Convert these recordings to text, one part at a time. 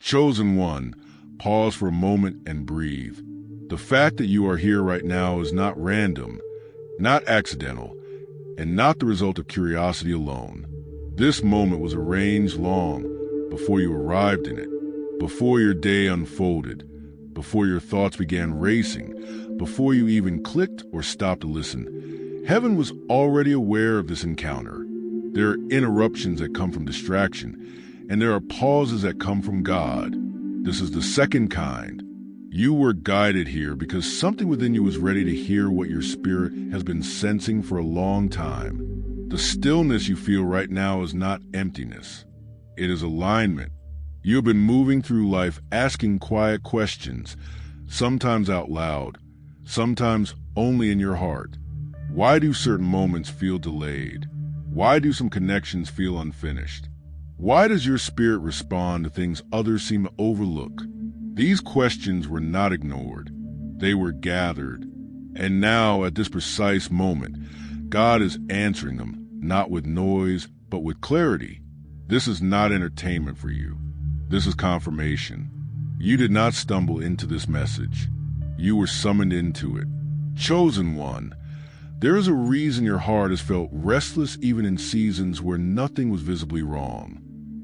Chosen one, pause for a moment and breathe. The fact that you are here right now is not random, not accidental, and not the result of curiosity alone. This moment was arranged long before you arrived in it, before your day unfolded, before your thoughts began racing, before you even clicked or stopped to listen. Heaven was already aware of this encounter. There are interruptions that come from distraction, and there are pauses that come from God. This is the second kind. You were guided here because something within you was ready to hear what your spirit has been sensing for a long time. The stillness you feel right now is not emptiness. It is alignment. You have been moving through life asking quiet questions, sometimes out loud, sometimes only in your heart. Why do certain moments feel delayed? Why do some connections feel unfinished? Why does your spirit respond to things others seem to overlook? These questions were not ignored. They were gathered. And now, at this precise moment, God is answering them, not with noise, but with clarity. This is not entertainment for you. This is confirmation. You did not stumble into this message. You were summoned into it. Chosen one, there is a reason your heart has felt restless even in seasons where nothing was visibly wrong.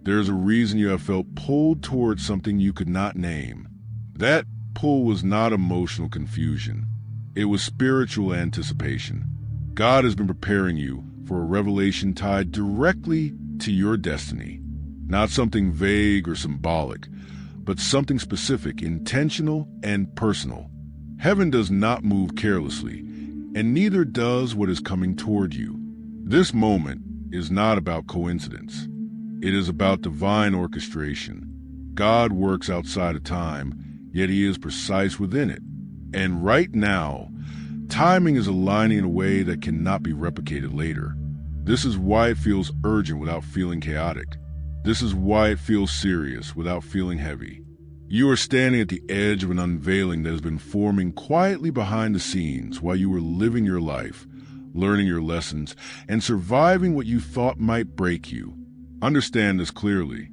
There is a reason you have felt pulled towards something you could not name. That pull was not emotional confusion. It was spiritual anticipation. God has been preparing you for a revelation tied directly to your destiny. Not something vague or symbolic, but something specific, intentional, and personal. Heaven does not move carelessly, and neither does what is coming toward you. This moment is not about coincidence. It is about divine orchestration. God works outside of time, yet he is precise within it. And right now, timing is aligning in a way that cannot be replicated later. This is why it feels urgent without feeling chaotic. This is why it feels serious without feeling heavy. You are standing at the edge of an unveiling that has been forming quietly behind the scenes while you were living your life, learning your lessons, and surviving what you thought might break you. Understand this clearly.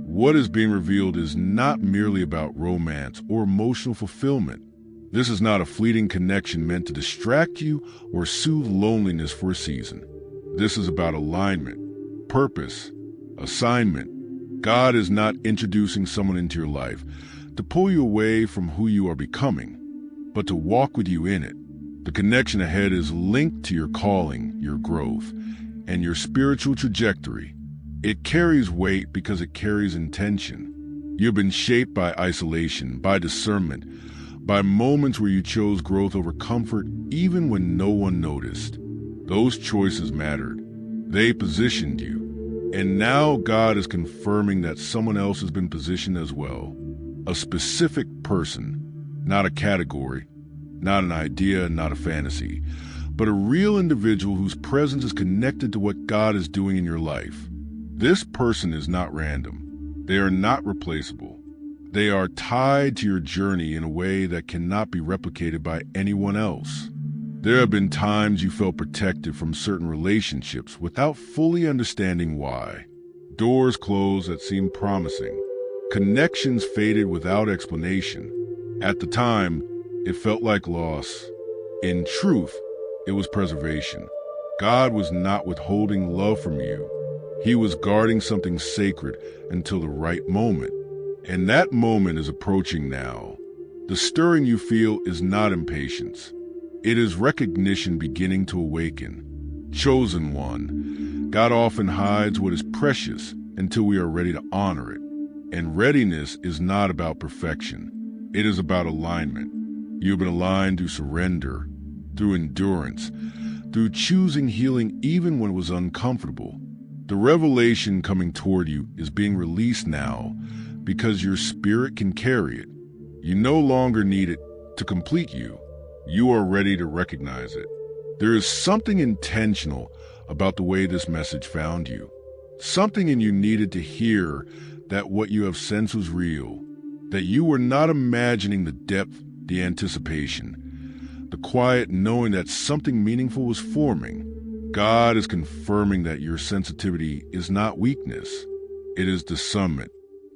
What is being revealed is not merely about romance or emotional fulfillment. This is not a fleeting connection meant to distract you or soothe loneliness for a season. This is about alignment, purpose, assignment. God is not introducing someone into your life to pull you away from who you are becoming, but to walk with you in it. The connection ahead is linked to your calling, your growth, and your spiritual trajectory. It carries weight because it carries intention. You've been shaped by isolation, by discernment, by moments where you chose growth over comfort even when no one noticed. Those choices mattered. They positioned you. And now God is confirming that someone else has been positioned as well. A specific person, not a category, not an idea, not a fantasy, but a real individual whose presence is connected to what God is doing in your life. This person is not random. They are not replaceable. They are tied to your journey in a way that cannot be replicated by anyone else. There have been times you felt protected from certain relationships without fully understanding why. Doors closed that seemed promising. Connections faded without explanation. At the time, it felt like loss. In truth, it was preservation. God was not withholding love from you. He was guarding something sacred until the right moment. And that moment is approaching now. The stirring you feel is not impatience. It is recognition beginning to awaken. Chosen one, God often hides what is precious until we are ready to honor it. And readiness is not about perfection. It is about alignment. You've been aligned through surrender, through endurance, through choosing healing even when it was uncomfortable. The revelation coming toward you is being released now because your spirit can carry it. You no longer need it to complete you. You are ready to recognize it. There is something intentional about the way this message found you. Something in you needed to hear that what you have sensed was real, that you were not imagining the depth, the anticipation, the quiet knowing that something meaningful was forming. God is confirming that your sensitivity is not weakness. It is discernment.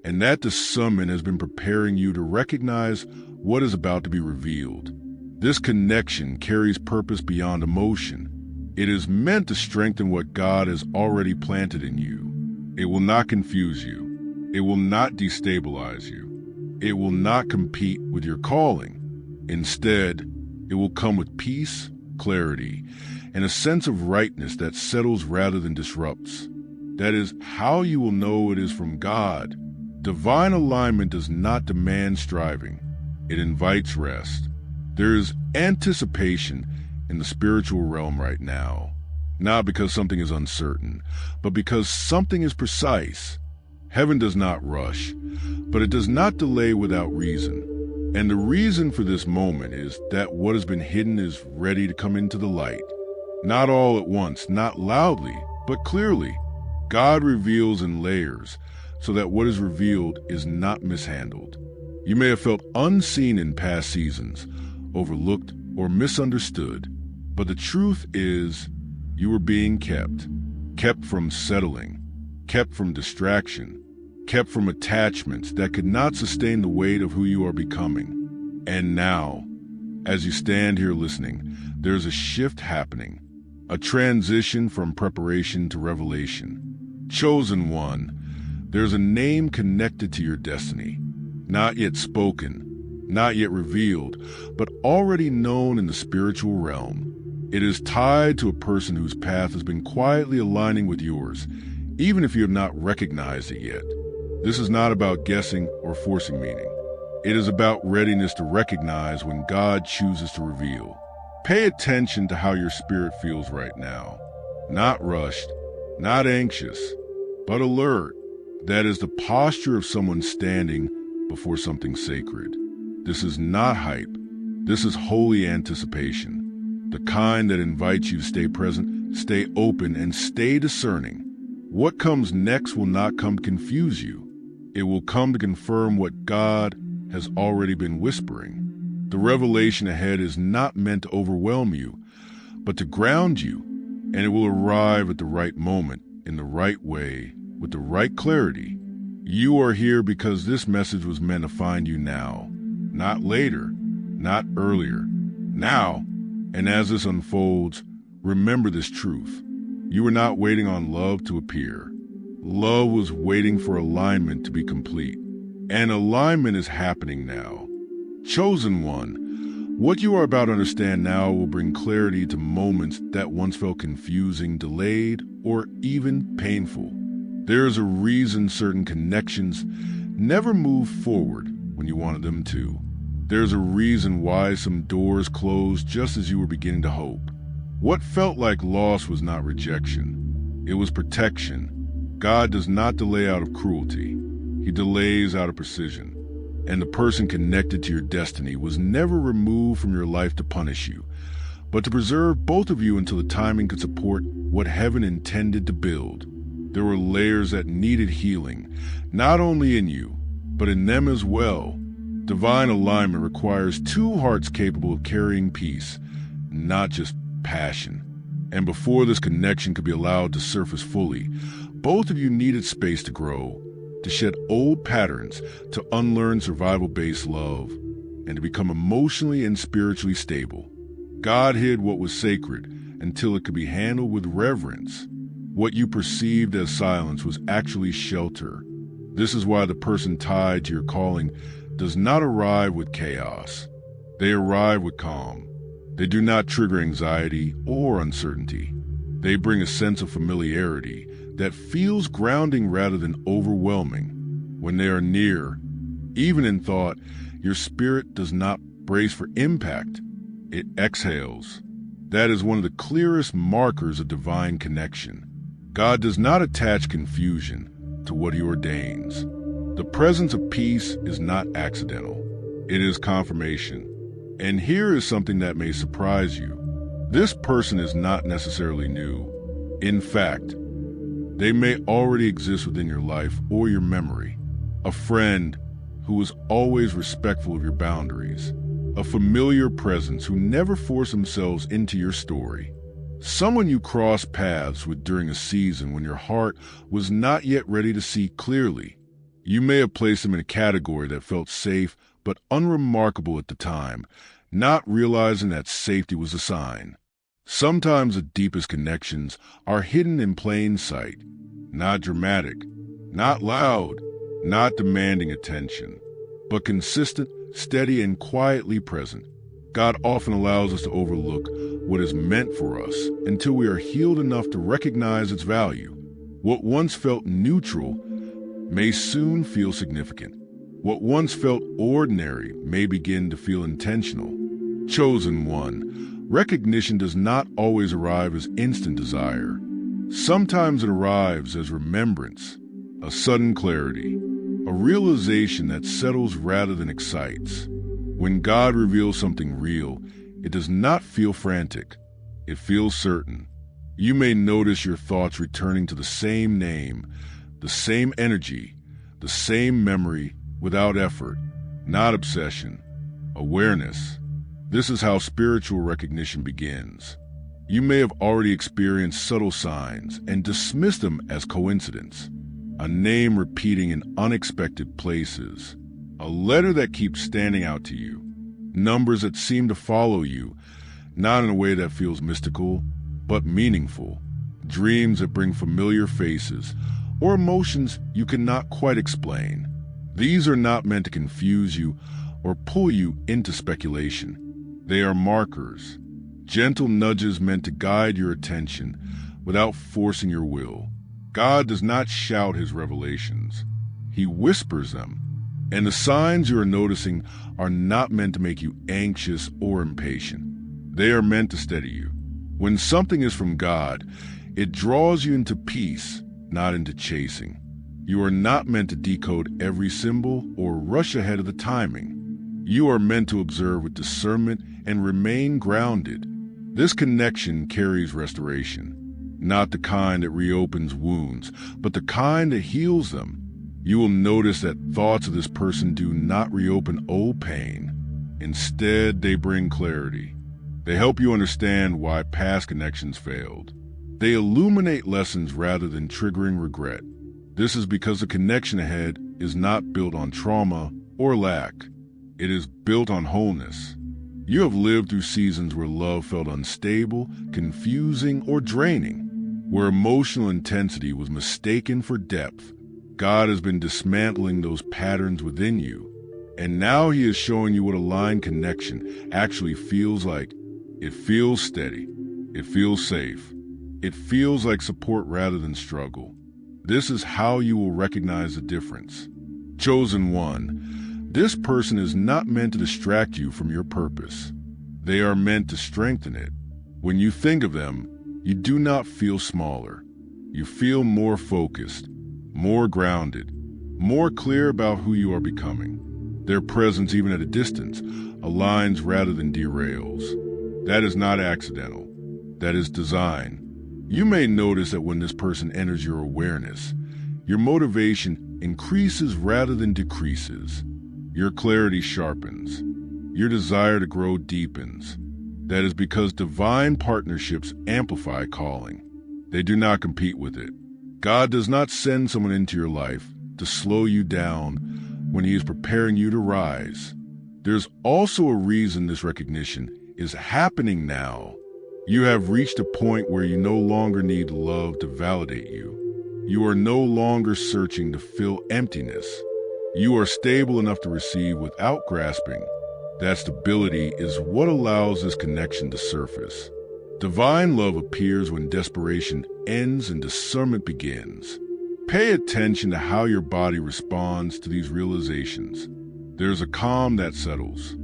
and that discernment has been preparing you to recognize what is about to be revealed. This connection carries purpose beyond emotion. It is meant to strengthen what God has already planted in you. It will not confuse you. It will not destabilize you. It will not compete with your calling. Instead, it will come with peace, clarity, and a sense of rightness that settles rather than disrupts. That is how you will know it is from God. Divine alignment does not demand striving. It invites rest. There is anticipation in the spiritual realm right now, not because something is uncertain, but because something is precise. Heaven does not rush, but it does not delay without reason. And the reason for this moment is that what has been hidden is ready to come into the light. Not all at once, not loudly, but clearly. God reveals in layers so that what is revealed is not mishandled. You may have felt unseen in past seasons, overlooked or misunderstood, but the truth is you were being kept from settling, kept from distraction, kept from attachments that could not sustain the weight of who you are becoming. And now, as you stand here listening, there's a shift happening, a transition from preparation to revelation. Chosen one, there's a name connected to your destiny, not yet spoken, not yet revealed, but already known in the spiritual realm. It is tied to a person whose path has been quietly aligning with yours, even if you have not recognized it yet. This is not about guessing or forcing meaning. It is about readiness to recognize when God chooses to reveal. Pay attention to how your spirit feels right now. Not rushed, not anxious, but alert. That is the posture of someone standing before something sacred. This is not hype. This is holy anticipation, the kind that invites you to stay present, stay open, and stay discerning. What comes next will not come to confuse you. It will come to confirm what God has already been whispering. The revelation ahead is not meant to overwhelm you, but to ground you, and it will arrive at the right moment, in the right way, with the right clarity. You are here because this message was meant to find you now, not later, not earlier, now. And as this unfolds, remember this truth. You were not waiting on love to appear. Love was waiting for alignment to be complete. And alignment is happening now. Chosen one, what you are about to understand now will bring clarity to moments that once felt confusing, delayed, or even painful. There is a reason certain connections never moved forward when you wanted them to. There's a reason why some doors closed just as you were beginning to hope. What felt like loss was not rejection. It was protection. God does not delay out of cruelty. He delays out of precision. And the person connected to your destiny was never removed from your life to punish you, but to preserve both of you until the timing could support what heaven intended to build. There were layers that needed healing, not only in you, but in them as well. Divine alignment requires two hearts capable of carrying peace, not just passion. And before this connection could be allowed to surface fully, both of you needed space to grow, to shed old patterns, to unlearn survival-based love, and to become emotionally and spiritually stable. God hid what was sacred until it could be handled with reverence. What you perceived as silence was actually shelter. This is why the person tied to your calling does not arrive with chaos. They arrive with calm. They do not trigger anxiety or uncertainty. They bring a sense of familiarity that feels grounding rather than overwhelming. When they are near, even in thought, your spirit does not brace for impact. It exhales. That is one of the clearest markers of divine connection. God does not attach confusion to what he ordains. The presence of peace is not accidental. It is confirmation. And here is something that may surprise you. This person is not necessarily new. In fact, they may already exist within your life or your memory. A friend who is always respectful of your boundaries. A familiar presence who never force themselves into your story. Someone you crossed paths with during a season when your heart was not yet ready to see clearly. You may have placed them in a category that felt safe but unremarkable at the time, not realizing that safety was a sign. Sometimes the deepest connections are hidden in plain sight, not dramatic, not loud, not demanding attention, but consistent, steady, and quietly present. God often allows us to overlook what is meant for us until we are healed enough to recognize its value. What once felt neutral may soon feel significant. What once felt ordinary may begin to feel intentional. Chosen one, recognition does not always arrive as instant desire. Sometimes it arrives as remembrance, a sudden clarity, a realization that settles rather than excites. When God reveals something real, it does not feel frantic. It feels certain. You may notice your thoughts returning to the same name, the same energy, the same memory without effort, not obsession. Awareness. This is how spiritual recognition begins. You may have already experienced subtle signs and dismissed them as coincidence. A name repeating in unexpected places. A letter that keeps standing out to you. Numbers that seem to follow you, not in a way that feels mystical, but meaningful. Dreams that bring familiar faces, or emotions you cannot quite explain. These are not meant to confuse you or pull you into speculation. They are markers, gentle nudges meant to guide your attention without forcing your will. God does not shout his revelations. He whispers them. And the signs you are noticing are not meant to make you anxious or impatient. They are meant to steady you. When something is from God, it draws you into peace, not into chasing. You are not meant to decode every symbol or rush ahead of the timing. You are meant to observe with discernment and remain grounded. This connection carries restoration, not the kind that reopens wounds, but the kind that heals them. You will notice that thoughts of this person do not reopen old pain. Instead, they bring clarity. They help you understand why past connections failed. They illuminate lessons rather than triggering regret. This is because the connection ahead is not built on trauma or lack. It is built on wholeness. You have lived through seasons where love felt unstable, confusing, or draining, where emotional intensity was mistaken for depth. God has been dismantling those patterns within you, and now he is showing you what aligned connection actually feels like. It feels steady. It feels safe. It feels like support rather than struggle. This is how you will recognize the difference. Chosen one, this person is not meant to distract you from your purpose. They are meant to strengthen it. When you think of them, you do not feel smaller. You feel more focused, more grounded, more clear about who you are becoming. Their presence, even at a distance, aligns rather than derails. That is not accidental. That is design. You may notice that when this person enters your awareness, your motivation increases rather than decreases. Your clarity sharpens. Your desire to grow deepens. That is because divine partnerships amplify calling. They do not compete with it. God does not send someone into your life to slow you down when he is preparing you to rise. There's also a reason this recognition is happening now. You have reached a point where you no longer need love to validate you. You are no longer searching to fill emptiness. You are stable enough to receive without grasping. That stability is what allows this connection to surface. Divine love appears when desperation ends and discernment begins. Pay attention to how your body responds to these realizations. There's a calm that settles,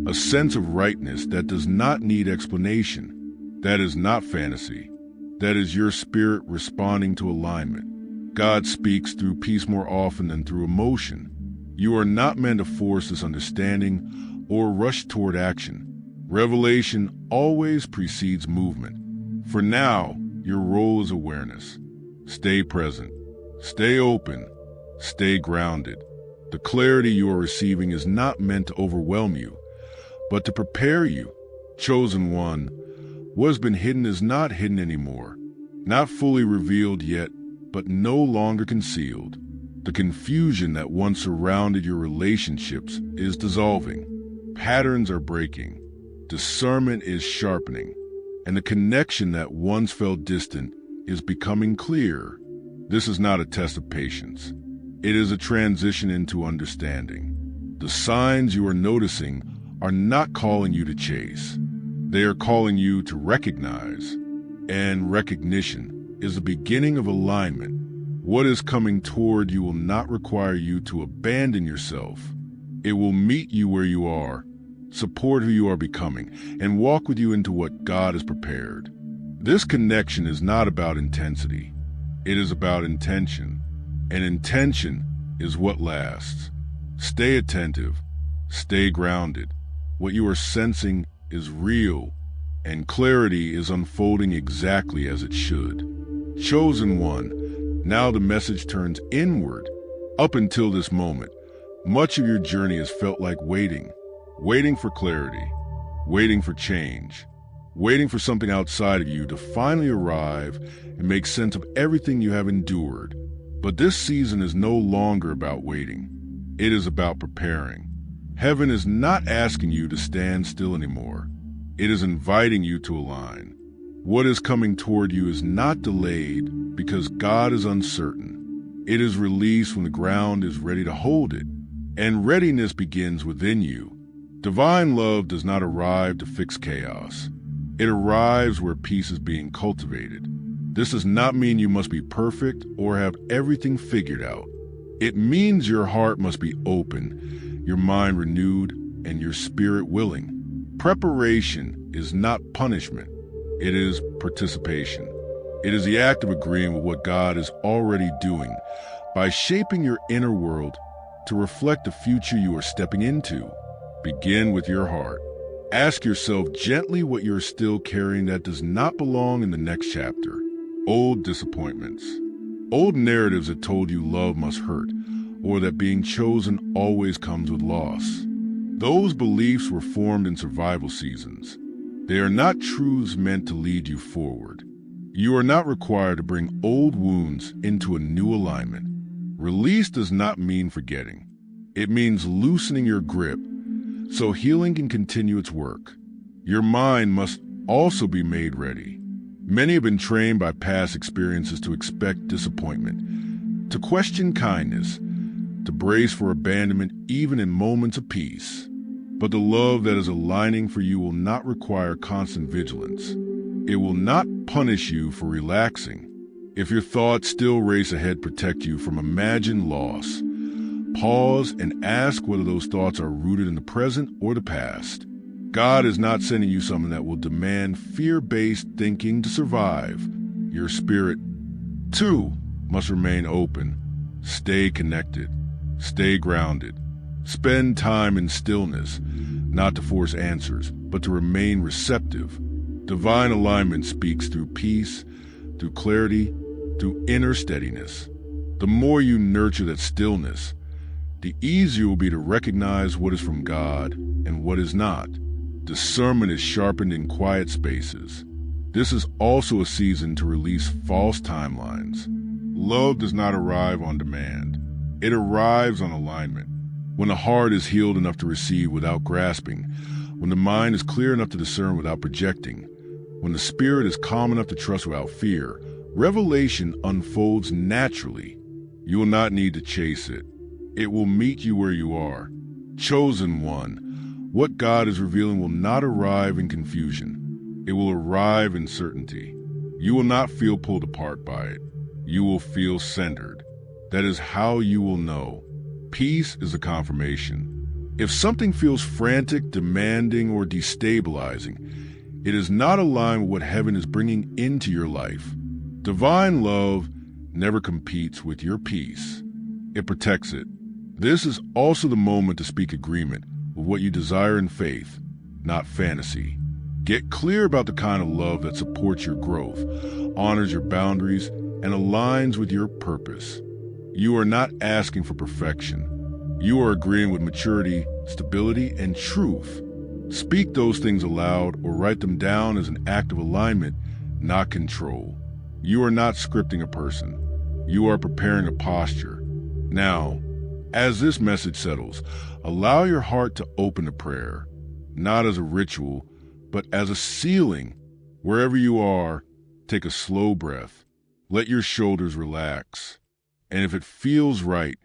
a sense of rightness that does not need explanation. That is not fantasy. That is your spirit responding to alignment. God speaks through peace more often than through emotion. You are not meant to force this understanding or rush toward action. Revelation always precedes movement. For now, your role is awareness. Stay present. Stay open. Stay grounded. The clarity you are receiving is not meant to overwhelm you, but to prepare you. Chosen one, what has been hidden is not hidden anymore. Not fully revealed yet, but no longer concealed. The confusion that once surrounded your relationships is dissolving. Patterns are breaking. Discernment is sharpening. And the connection that once felt distant is becoming clear. This is not a test of patience. It is a transition into understanding. The signs you are noticing are not calling you to chase. They are calling you to recognize. And recognition is the beginning of alignment. What is coming toward you will not require you to abandon yourself. It will meet you where you are, support who you are becoming, and walk with you into what God has prepared. This connection is not about intensity. It is about intention. And intention is what lasts. Stay attentive. Stay grounded. What you are sensing is real, and clarity is unfolding exactly as it should. Chosen one, now the message turns inward. Up until this moment, much of your journey has felt like waiting for clarity, waiting for change, waiting for something outside of you to finally arrive and make sense of everything you have endured. But this season is no longer about waiting. It is about preparing. Heaven is not asking you to stand still anymore. It is inviting you to align. What is coming toward you is not delayed because God is uncertain. It is released when the ground is ready to hold it. And readiness begins within you. Divine love does not arrive to fix chaos. It arrives where peace is being cultivated. This does not mean you must be perfect or have everything figured out. It means your heart must be open, your mind renewed, and your spirit willing. Preparation is not punishment. It is participation. It is the act of agreeing with what God is already doing by shaping your inner world to reflect the future you are stepping into. Begin with your heart. Ask yourself gently what you're still carrying that does not belong in the next chapter. Old disappointments. Old narratives that told you love must hurt, or that being chosen always comes with loss. Those beliefs were formed in survival seasons. They are not truths meant to lead you forward. You are not required to bring old wounds into a new alignment. Release does not mean forgetting. It means loosening your grip so healing can continue its work. Your mind must also be made ready. Many have been trained by past experiences to expect disappointment, to question kindness, to brace for abandonment even in moments of peace. But the love that is aligning for you will not require constant vigilance. It will not punish you for relaxing. If your thoughts still race ahead, protect you from imagined loss. Pause and ask whether those thoughts are rooted in the present or the past. God is not sending you something that will demand fear-based thinking to survive. Your spirit, too, must remain open. Stay connected. Stay grounded. Spend time in stillness, not to force answers, but to remain receptive. Divine alignment speaks through peace, through clarity, through inner steadiness. The more you nurture that stillness, the easier it will be to recognize what is from God and what is not. Discernment is sharpened in quiet spaces. This is also a season to release false timelines. Love does not arrive on demand. It arrives on alignment. When the heart is healed enough to receive without grasping, when the mind is clear enough to discern without projecting, when the spirit is calm enough to trust without fear, revelation unfolds naturally. You will not need to chase it. It will meet you where you are. Chosen one, what God is revealing will not arrive in confusion. It will arrive in certainty. You will not feel pulled apart by it. You will feel centered. That is how you will know. Peace is a confirmation. If something feels frantic, demanding, or destabilizing, it is not aligned with what heaven is bringing into your life. Divine love never competes with your peace. It protects it. This is also the moment to speak agreement with what you desire in faith, not fantasy. Get clear about the kind of love that supports your growth, honors your boundaries, and aligns with your purpose. You are not asking for perfection. You are agreeing with maturity, stability, and truth. Speak those things aloud or write them down as an act of alignment, not control. You are not scripting a person. You are preparing a posture. Now, as this message settles, allow your heart to open to prayer, not as a ritual, but as a sealing. Wherever you are, take a slow breath. Let your shoulders relax. And if it feels right,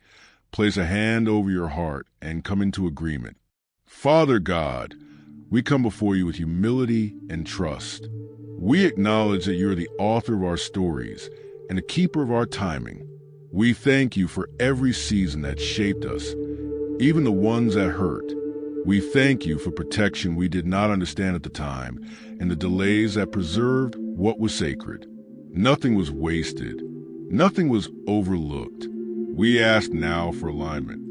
place a hand over your heart and come into agreement. Father God, we come before you with humility and trust. We acknowledge that you're the author of our stories and the keeper of our timing. We thank you for every season that shaped us, even the ones that hurt. We thank you for protection we did not understand at the time and the delays that preserved what was sacred. Nothing was wasted. Nothing was overlooked. We ask now for alignment,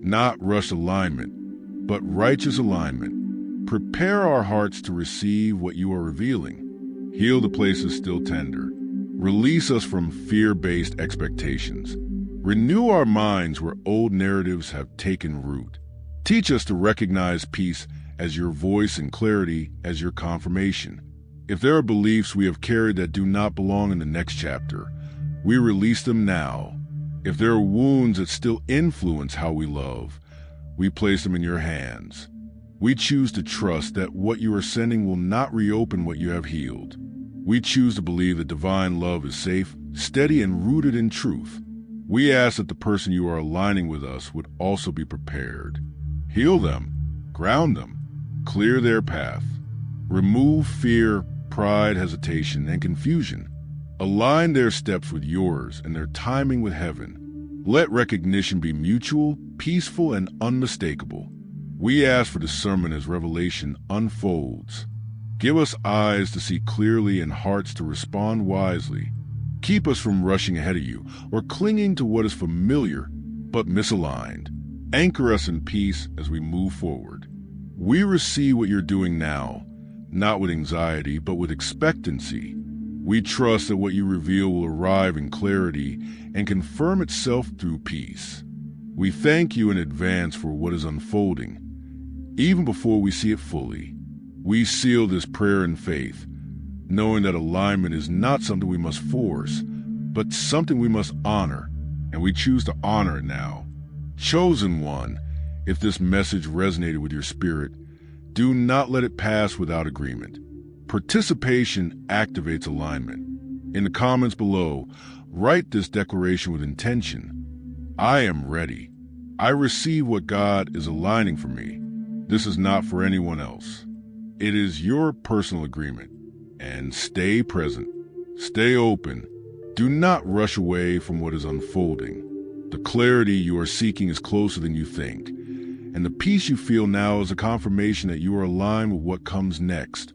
not rush alignment, but righteous alignment. Prepare our hearts to receive what you are revealing. Heal the places still tender. Release us from fear-based expectations. Renew our minds where old narratives have taken root. Teach us to recognize peace as your voice and clarity as your confirmation. If there are beliefs we have carried that do not belong in the next chapter, we release them now. If there are wounds that still influence how we love, we place them in your hands. We choose to trust that what you are sending will not reopen what you have healed. We choose to believe that divine love is safe, steady, and rooted in truth. We ask that the person you are aligning with us would also be prepared. Heal them, ground them, clear their path. Remove fear, pride, hesitation, and confusion. Align their steps with yours and their timing with heaven. Let recognition be mutual, peaceful, and unmistakable. We ask for discernment as revelation unfolds. Give us eyes to see clearly and hearts to respond wisely. Keep us from rushing ahead of you or clinging to what is familiar but misaligned. Anchor us in peace as we move forward. We receive what you're doing now, not with anxiety, but with expectancy. We trust that what you reveal will arrive in clarity and confirm itself through peace. We thank you in advance for what is unfolding, even before we see it fully. We seal this prayer in faith, knowing that alignment is not something we must force, but something we must honor, and we choose to honor it now. Chosen one, if this message resonated with your spirit, do not let it pass without agreement. Participation activates alignment. In the comments below, write this declaration with intention. I am ready. I receive what God is aligning for me. This is not for anyone else. It is your personal agreement. And stay present. Stay open. Do not rush away from what is unfolding. The clarity you are seeking is closer than you think, and the peace you feel now is a confirmation that you are aligned with what comes next.